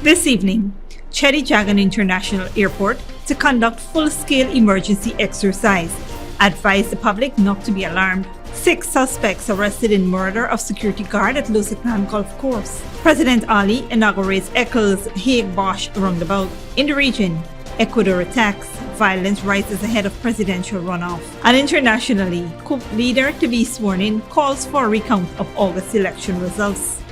This evening, Cheddi Jagan International Airport to conduct full-scale emergency exercise. Advise the public not to be alarmed. 6 suspects arrested in murder of security guard at Lusignan golf course. President Ali inaugurates Eccles Bosch Roundabout. In the region, Ecuador attacks. Violence rises ahead of presidential runoff. And internationally, COUP leader to be sworn in calls for a recount of August election results.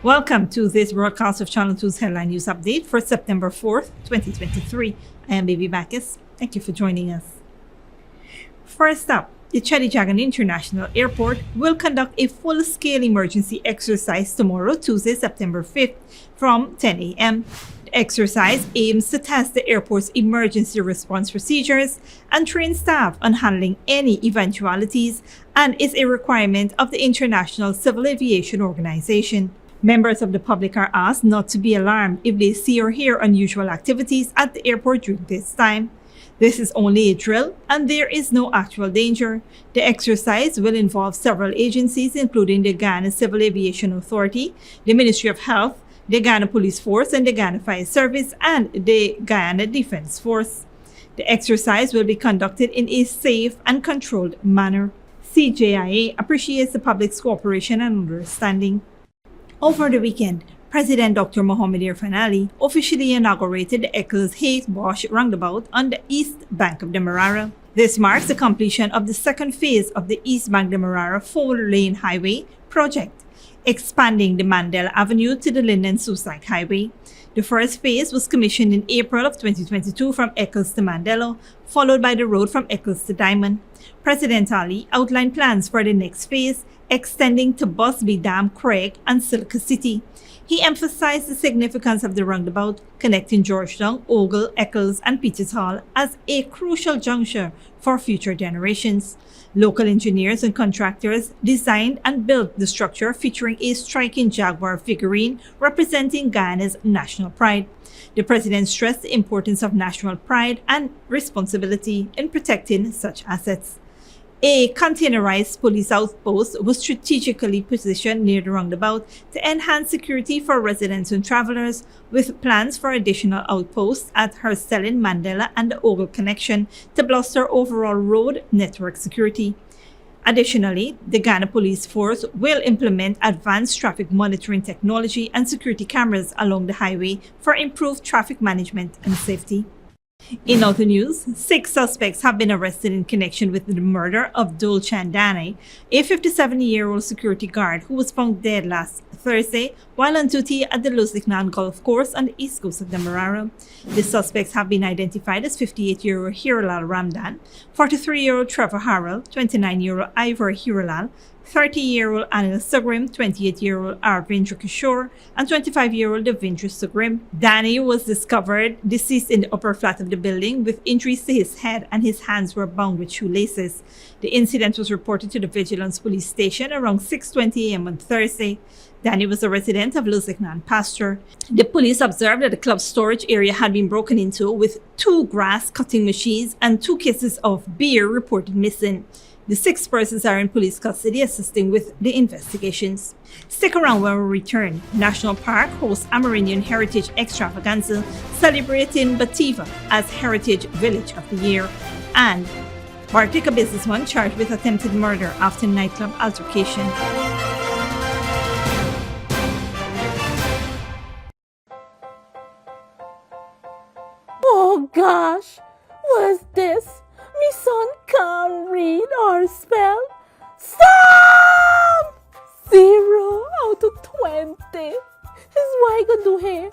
Welcome to this broadcast of Channel 2's Headline News Update for September 4th, 2023. I am Baby Bacchus. Thank you for joining us. First up, the Cheddi Jagan International Airport will conduct a full-scale emergency exercise tomorrow, Tuesday, September 5th, from 10 a.m. The exercise aims to test the airport's emergency response procedures and train staff on handling any eventualities, and is a requirement of the International Civil Aviation Organization. Members of the public are asked not to be alarmed if they see or hear unusual activities at the airport during this time. This is only a drill and there is no actual danger. The exercise will involve several agencies, including the Ghana Civil Aviation Authority, the Ministry of Health, the Ghana Police Force and the Ghana Fire Service, and the Guyana Defense Force. The exercise will be conducted in a safe and controlled manner. CJIA appreciates the public's cooperation and understanding. Over the weekend, President Dr. Mohamed Irfan Ali officially inaugurated the Eccles Bosch Roundabout on the east bank of the Marara. This marks the completion of the second phase of the East Bank Demerara 4-lane highway project, expanding the Mandela Avenue to the Linden-Susac Highway. The first phase was commissioned in April of 2022 from Eccles to Mandela, followed by the road from Eccles to Diamond. President Ali outlined plans for the next phase, extending to Busby Dam, Craig, and Silka City. He emphasized the significance of the roundabout, connecting Georgetown, Ogle, Eccles, and Peters Hall as a crucial juncture for future generations. Local engineers and contractors designed and built the structure, featuring a striking jaguar figurine representing Guyana's national pride. The president stressed the importance of national pride and responsibility in protecting such assets. A containerized police outpost was strategically positioned near the roundabout to enhance security for residents and travelers, with plans for additional outposts at Herstelin, Mandela, and the Ogle connection to bolster overall road network security. Additionally, the Ghana Police Force will implement advanced traffic monitoring technology and security cameras along the highway for improved traffic management and safety. In other news, 6 suspects have been arrested in connection with the murder of Dul Chandani, a 57-year-old security guard who was found dead last Thursday while on duty at the Lusignan golf course on the east coast of the Marara. The suspects have been identified as 58-year-old Hiralal Ramdan, 43-year-old Trevor Harrell, 29-year-old Ivor Hiralal, 30-year-old Anil Sugrim, 28-year-old Arvindra Kishore, and 25-year-old Devindra Sugrim. Danny was discovered deceased in the upper flat of the building with injuries to his head, and his hands were bound with shoelaces. The incident was reported to the Vigilance Police Station around 6:20 a.m. on Thursday. Danny was a resident of Lusignan Pasture. The police observed that the club's storage area had been broken into, with 2 grass cutting machines and 2 cases of beer reported missing. The 6 persons are in police custody, assisting with the investigations. Stick around when we return. National Park hosts Amerindian Heritage Extravaganza, celebrating Bativa as Heritage Village of the Year. And Bartica businessman charged with attempted murder after nightclub altercation. Oh gosh, what's this? Me son can't read or spell. Stop! 0 out of 20. Is what I gonna do here?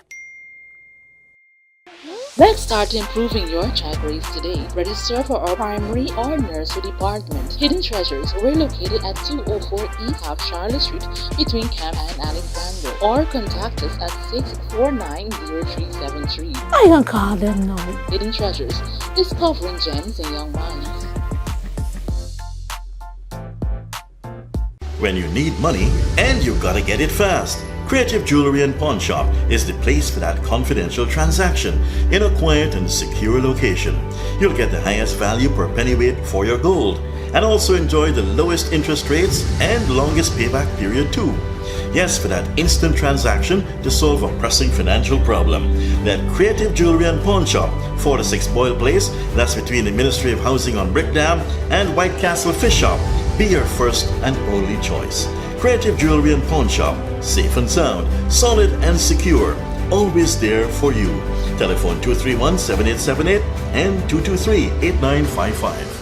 Let's start improving your child grades today. Register for our primary or nursery department. Hidden Treasures, we're located at 204 East Half Charlotte Street between Camp and Alexander. Or contact us at 649-0373. I can call them now. Hidden Treasures, discovering gems in young minds. When you need money and you gotta get it fast, Creative Jewelry and Pawn Shop is the place for that confidential transaction in a quiet and secure location. You'll get the highest value per pennyweight for your gold and also enjoy the lowest interest rates and longest payback period too. Yes, for that instant transaction to solve a pressing financial problem. That Creative Jewelry and Pawn Shop, 46 Boyle Place, that's between the Ministry of Housing on Brickdam and White Castle Fish Shop. Be your first and only choice. Creative Jewelry and Pawn Shop, safe and sound, solid and secure, always there for you. Telephone 231-7878 and 223-8955.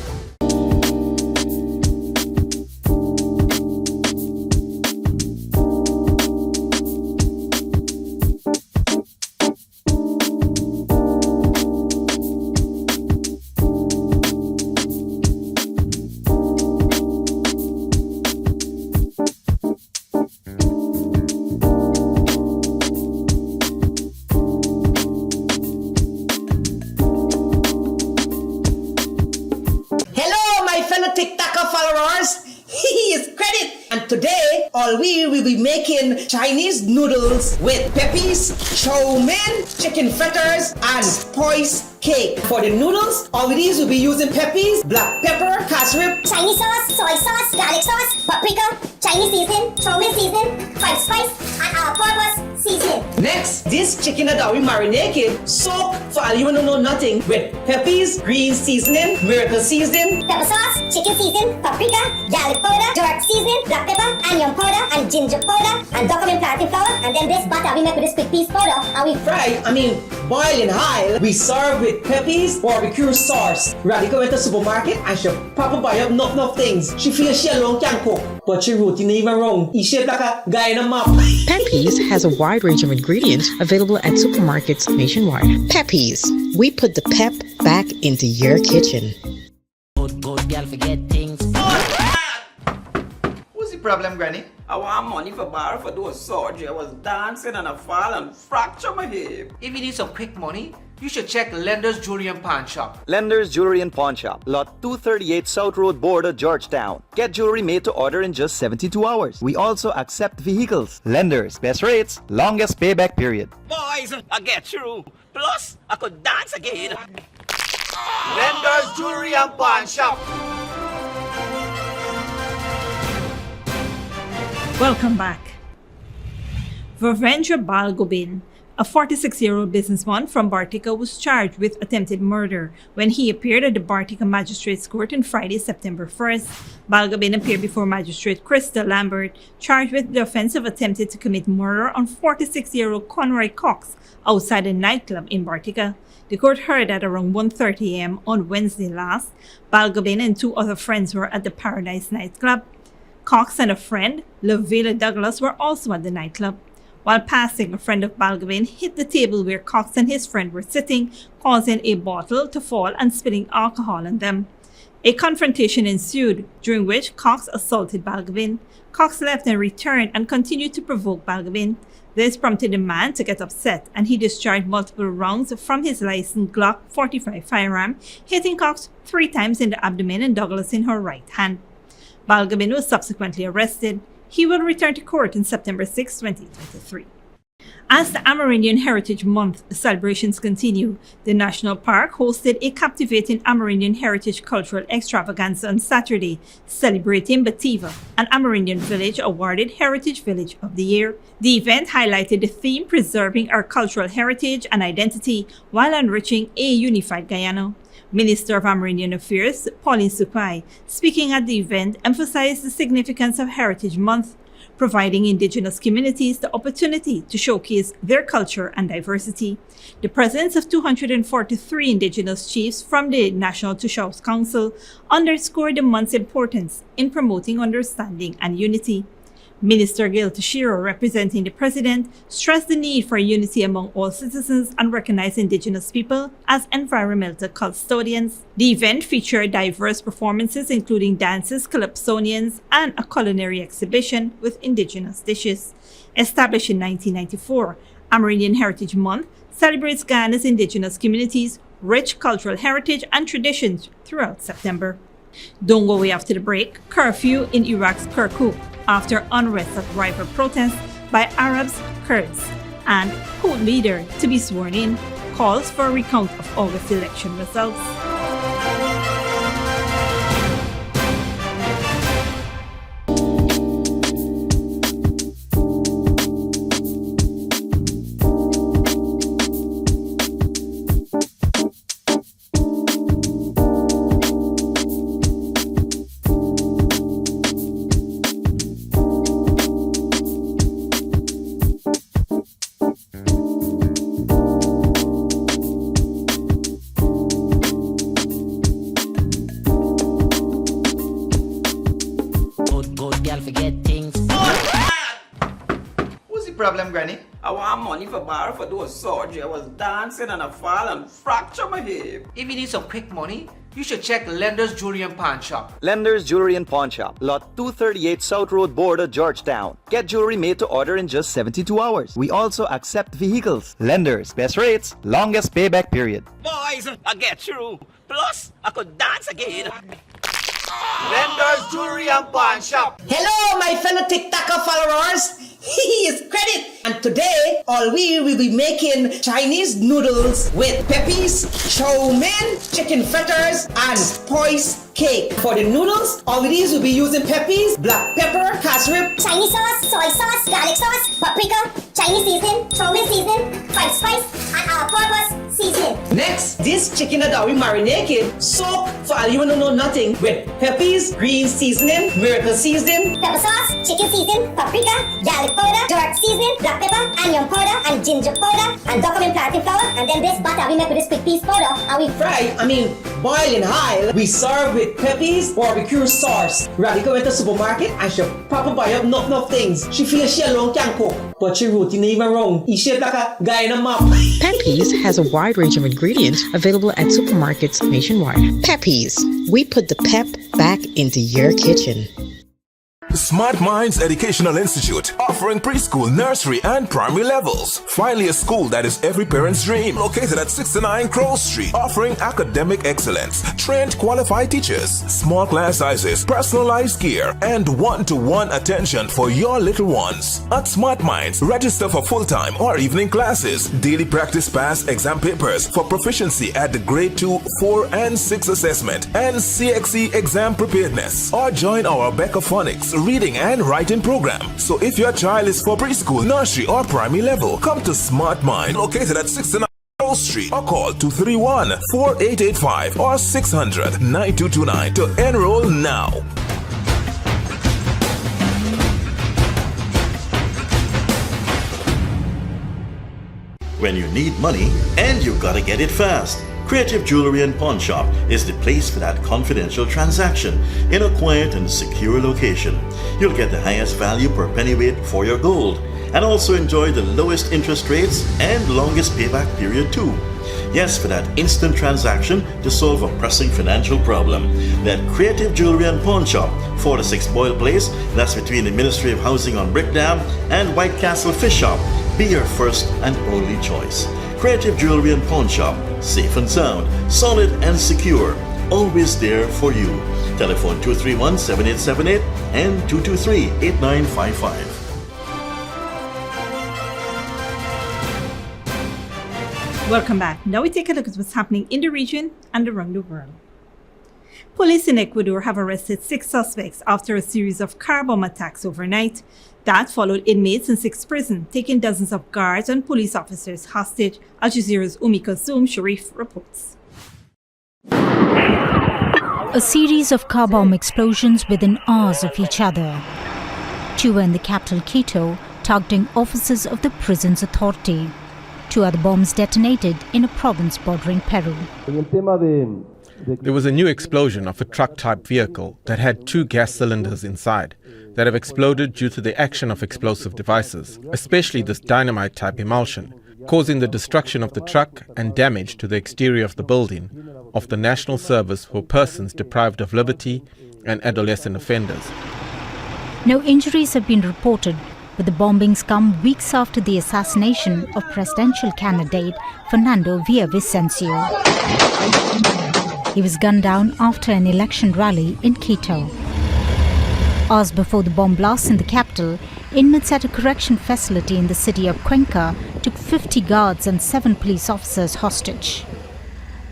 All we will be making Chinese noodles with peppies, chow mein, chicken fritters, and spice cake. For the noodles, all these will be using peppies, black pepper, cashew, Chinese sauce, soy sauce, garlic sauce, paprika, Chinese seasoning, chow mein seasoning, five spice, and all-purpose seasoning. Next, this chicken that we marinated, soak for all you don't know nothing with peppies, green seasoning, miracle seasoning, Pepper sauce, chicken seasoning, paprika, garlic powder, dark seasoning, black pepper, onion powder, and ginger powder, and document plantain flour, and then this butter we make with this quick piece powder, and we boil in high. We serve with peppies, barbecue sauce. Radical went to the supermarket and she papa buy up enough things. She feels she alone can cook, but she routine even wrong. He shaped like a guy in a map. Peppies has a wide range of ingredients available at supermarkets nationwide. Peppies, we put the pep back into your kitchen. Good girl forget things. What's the problem, Granny? I want money for borrow for those surgery. I was dancing and I fall and fracture my hip. If you need some quick money, you should check Lender's Jewelry and Pawn Shop. Lender's Jewelry and Pawn Shop, Lot 238 South Road Border, Georgetown. Get jewelry made to order in just 72 hours. We also accept vehicles. Lender's, best rates, longest payback period. Boys, I get through. Plus, I could dance again. Lender's Jewelry and Pawn Shop. Welcome back. Virendra Balgobin, a 46-year-old businessman from Bartica, was charged with attempted murder when he appeared at the Bartica Magistrates Court on Friday, September 1st. Balgobin appeared before Magistrate Krista Lambert, charged with the offense of attempted to commit murder on 46-year-old Conroy Cox outside a nightclub in Bartica. The court heard at around 1:30 a.m. on Wednesday last. Balgobin and two other friends were at the Paradise nightclub. Cox and a friend, Lavela Douglas, were also at the nightclub. While passing, a friend of Balgobin hit the table where Cox and his friend were sitting, causing a bottle to fall and spilling alcohol on them. A confrontation ensued, during which Cox assaulted Balgobin. Cox left and returned and continued to provoke Balgobin. This prompted the man to get upset, and he discharged multiple rounds from his licensed Glock 45 firearm, hitting Cox 3 times in the abdomen and Douglas in her right hand. Balgobin was subsequently arrested. He will return to court on September 6, 2023. As the Amerindian Heritage Month celebrations continue, the National Park hosted a captivating Amerindian Heritage Cultural Extravaganza on Saturday, celebrating Bativa, an Amerindian village awarded Heritage Village of the Year. The event highlighted the theme preserving our cultural heritage and identity while enriching a unified Guyana. Minister of Amerindian Affairs, Pauline Supai, speaking at the event, emphasized the significance of Heritage Month, providing Indigenous communities the opportunity to showcase their culture and diversity. The presence of 243 Indigenous chiefs from the National Tushaus Council underscored the month's importance in promoting understanding and unity. Minister Gail Tashiro, representing the President, stressed the need for unity among all citizens and recognized Indigenous people as environmental custodians. The event featured diverse performances including dances, calypsonians, and a culinary exhibition with Indigenous dishes. Established in 1994, Amerindian Heritage Month celebrates Guyana's Indigenous communities' rich cultural heritage and traditions throughout September. Don't go away after the break. Curfew in Iraq's Kirkuk after unrest of rival protests by Arabs, Kurds, and COUP leader to be sworn in, calls for a recount of August election results. problem, Granny? I want money for borrow for those surgery. I was dancing and I fall and fracture my hip. If you need some quick money, you should check Lender's Jewelry and Pawn Shop. Lender's Jewelry and Pawn Shop, lot 238 South Road Border, Georgetown. Get jewelry made to order in just 72 hours. We also accept vehicles. Lender's, best rates, longest payback period. Boys, I get through. Plus, I could dance again. Lender's Jewelry and Pawn Shop. Hello, my fellow TikToker followers. It's Credit. And today, all we will be making Chinese noodles with peppies, chow mein, chicken fritters, and spice cake. For the noodles, all of these will be using peppies, black pepper, cashew, Chinese sauce, soy sauce, garlic sauce, paprika, Chinese seasoning, chow mein seasoning, five spice, and all-purpose seasoning. Next, this chicken that we marinated, soak for all you want to know nothing with peppies, green seasoning, miracle seasoning, Pepper sauce, chicken seasoning, paprika, garlic powder, dark seasoning, black pepper, onion powder, and ginger powder, and document planting flour, and then this butter we make with this quick piece powder, and we boil in high. We serve with peppies, barbecue sauce. Radical went to the supermarket and she proper buy up enough things. She feels she alone can cook, but she routine even wrong. He shaped like a guy in a map. Peppies has a wide range of ingredients available at supermarkets nationwide. Peppies, we put the pep back into your kitchen. Smart Minds Educational Institute, offering preschool, nursery, and primary levels. Finally, a school that is every parent's dream. Located at 69 Crow Street, offering academic excellence, trained qualified teachers, small class sizes, personalized care, and one-to-one attention for your little ones. At Smart Minds, register for full-time or evening classes, daily practice pass exam papers for proficiency at the grade 2, 4, and 6 assessment, and CXE exam preparedness, or join our Becca Phonics reading and writing program. So if your child is for preschool, nursery, or primary level, come to Smart Mind, located at 69 Street, or call 231-4885 or 600-9229 to enroll now. When you need money and you gotta get it fast, Creative Jewelry and Pawn Shop is the place for that confidential transaction in a quiet and secure location. You'll get the highest value per pennyweight for your gold and also enjoy the lowest interest rates and longest payback period too. Yes, for that instant transaction to solve a pressing financial problem. That Creative Jewelry and Pawn Shop, 46 Boyle Place, that's between the Ministry of Housing on Brickdam and White Castle Fish Shop, be your first and only choice. Creative Jewelry and Pawn Shop, safe and sound, solid and secure, always there for you. Telephone 231-7878 and 223-8955. Welcome back. Now we take a look at what's happening in the region and around the world. Police in Ecuador have arrested 6 suspects after a series of car bomb attacks overnight. That followed inmates in 6 prisons, taking dozens of guards and police officers hostage, Al Jazeera's Umi Kulsoom Sharif reports. A series of car bomb explosions within hours of each other. 2 were in the capital Quito, targeting officers of the prison's authority. 2 other bombs detonated in a province bordering Peru. There was a new explosion of a truck-type vehicle that had 2 gas cylinders inside that have exploded due to the action of explosive devices, especially this dynamite-type emulsion, causing the destruction of the truck and damage to the exterior of the building of the National Service for Persons Deprived of Liberty and Adolescent Offenders. No injuries have been reported, but the bombings come weeks after the assassination of presidential candidate Fernando Villavicencio. He was gunned down after an election rally in Quito. Hours before the bomb blasts in the capital, inmates at a correction facility in the city of Cuenca took 50 guards and 7 police officers hostage.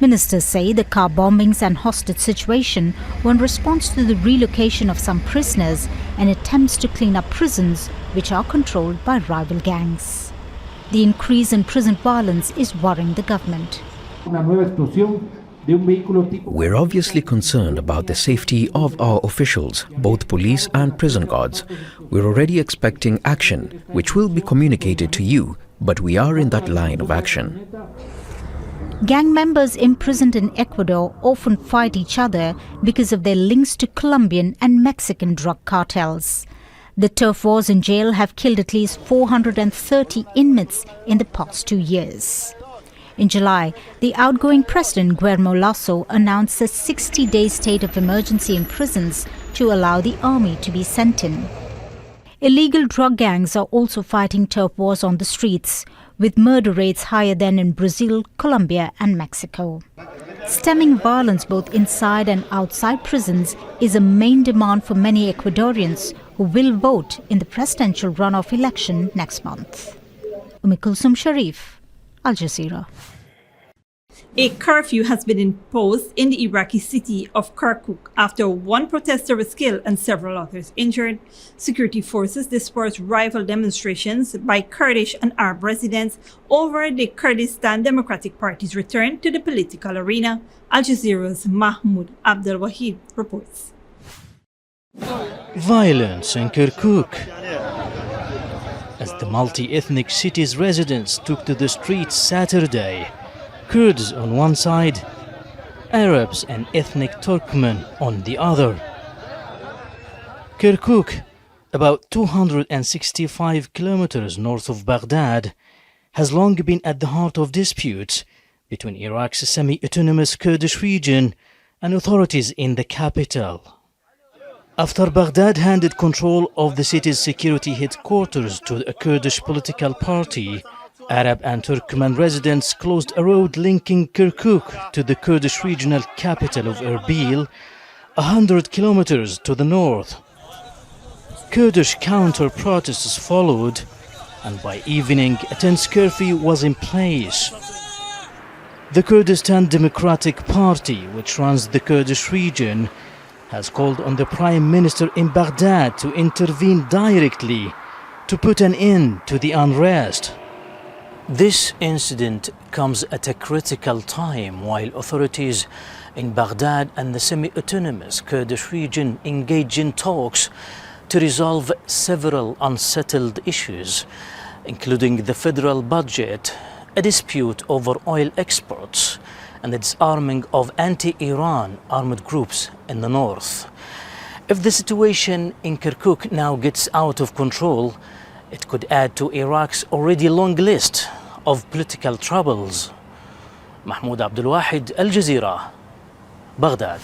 Ministers say the car bombings and hostage situation were in response to the relocation of some prisoners and attempts to clean up prisons which are controlled by rival gangs. The increase in prison violence is worrying the government. We're obviously concerned about the safety of our officials, both police and prison guards. We're already expecting action, which will be communicated to you, but we are in that line of action. Gang members imprisoned in Ecuador often fight each other because of their links to Colombian and Mexican drug cartels. The turf wars in jail have killed at least 430 inmates in the past 2 years. In July, the outgoing president Guillermo Lasso announced a 60-day state of emergency in prisons to allow the army to be sent in. Illegal drug gangs are also fighting turf wars on the streets, with murder rates higher than in Brazil, Colombia and Mexico. Stemming violence both inside and outside prisons is a main demand for many Ecuadorians who will vote in the presidential runoff election next month. Kulsum Sharif, Al Jazeera. A curfew has been imposed in the Iraqi city of Kirkuk after one protester was killed and several others injured. Security forces dispersed rival demonstrations by Kurdish and Arab residents over the Kurdistan Democratic Party's return to the political arena. Al Jazeera's Mahmoud Abdel Wahid reports. Violence in Kirkuk as the multi-ethnic city's residents took to the streets Saturday. Kurds on one side, Arabs and ethnic Turkmen on the other. Kirkuk, about 265 kilometers north of Baghdad, has long been at the heart of disputes between Iraq's semi-autonomous Kurdish region and authorities in the capital. After Baghdad handed control of the city's security headquarters to a Kurdish political party, Arab and Turkmen residents closed a road linking Kirkuk to the Kurdish regional capital of Erbil, 100 kilometers to the north. Kurdish counter-protests followed, and by evening a tense curfew was in place. The Kurdistan Democratic Party, which runs the Kurdish region, has called on the Prime Minister in Baghdad to intervene directly to put an end to the unrest. This incident comes at a critical time while authorities in Baghdad and the semi-autonomous Kurdish region engage in talks to resolve several unsettled issues, including the federal budget, a dispute over oil exports, and the disarming of anti-Iran armed groups in the north. If the situation in Kirkuk now gets out of control, it could add to Iraq's already long list of political troubles. Mahmoud Abdul Wahid, Al Jazeera, Baghdad.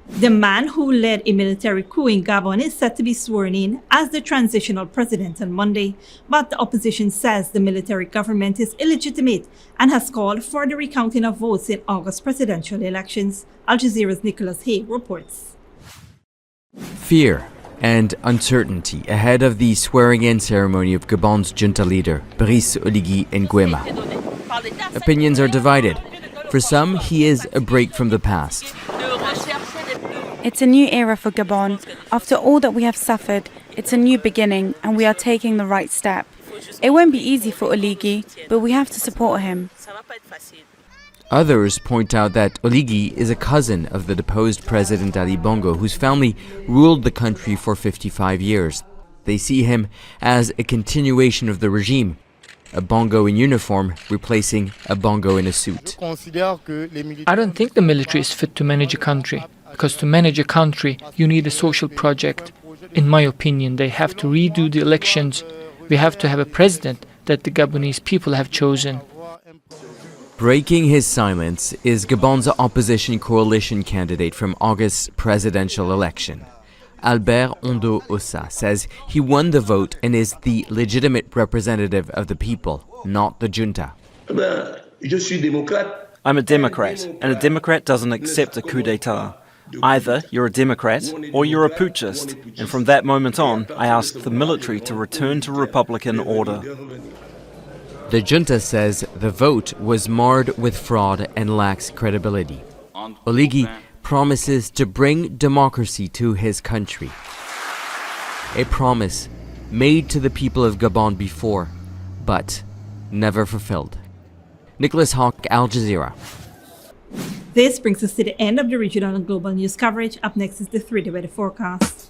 The man who led a military coup in Gabon is set to be sworn in as the transitional president on Monday, but the opposition says the military government is illegitimate and has called for the recounting of votes in August presidential elections. Al Jazeera's Nicholas Hay reports. Fear and uncertainty ahead of the swearing-in ceremony of Gabon's junta leader, Brice Oligui Nguema. Opinions are divided. For some, he is a break from the past. It's a new era for Gabon. After all that we have suffered, it's a new beginning and we are taking the right step. It won't be easy for Oligui, but we have to support him. Others point out that Oligui is a cousin of the deposed President Ali Bongo, whose family ruled the country for 55 years. They see him as a continuation of the regime, a Bongo in uniform replacing a Bongo in a suit. I don't think the military is fit to manage a country, because to manage a country you need a social project. In my opinion, they have to redo the elections. We have to have a president that the Gabonese people have chosen. Breaking his silence is Gabon's opposition coalition candidate from August's presidential election. Albert Ondo Ossa says he won the vote and is the legitimate representative of the people, not the junta. I'm a Democrat, and a Democrat doesn't accept a coup d'etat. Either you're a Democrat or you're a putschist, and from that moment on, I asked the military to return to Republican order. The junta says the vote was marred with fraud and lacks credibility. Oligui promises to bring democracy to his country. A promise made to the people of Gabon before, but never fulfilled. Nicholas Hawk, Al Jazeera. This brings us to the end of the regional and global news coverage. Up next is the 3-day weather forecast.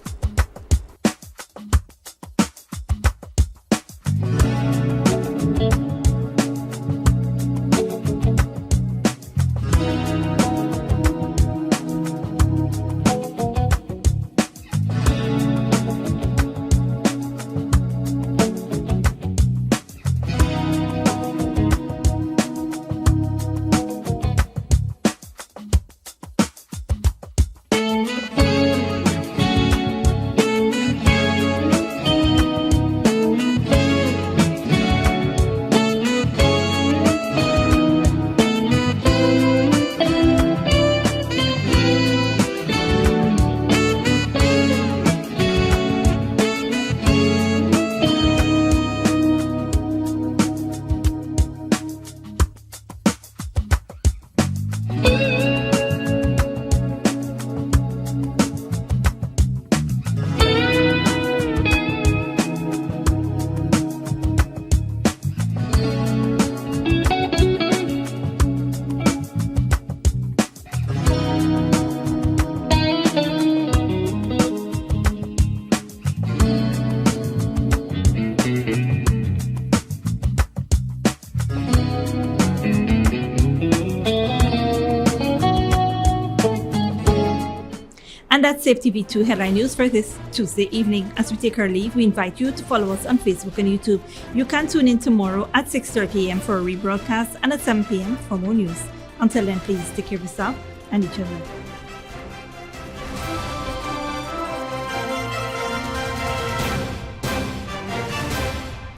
That's Safe TV2 headline news for this Tuesday evening. As we take our leave, we invite you to follow us on Facebook and YouTube. You can tune in tomorrow at 6:30 a.m. for a rebroadcast and at 7 p.m. for more news. Until then, please take care of yourself and each other.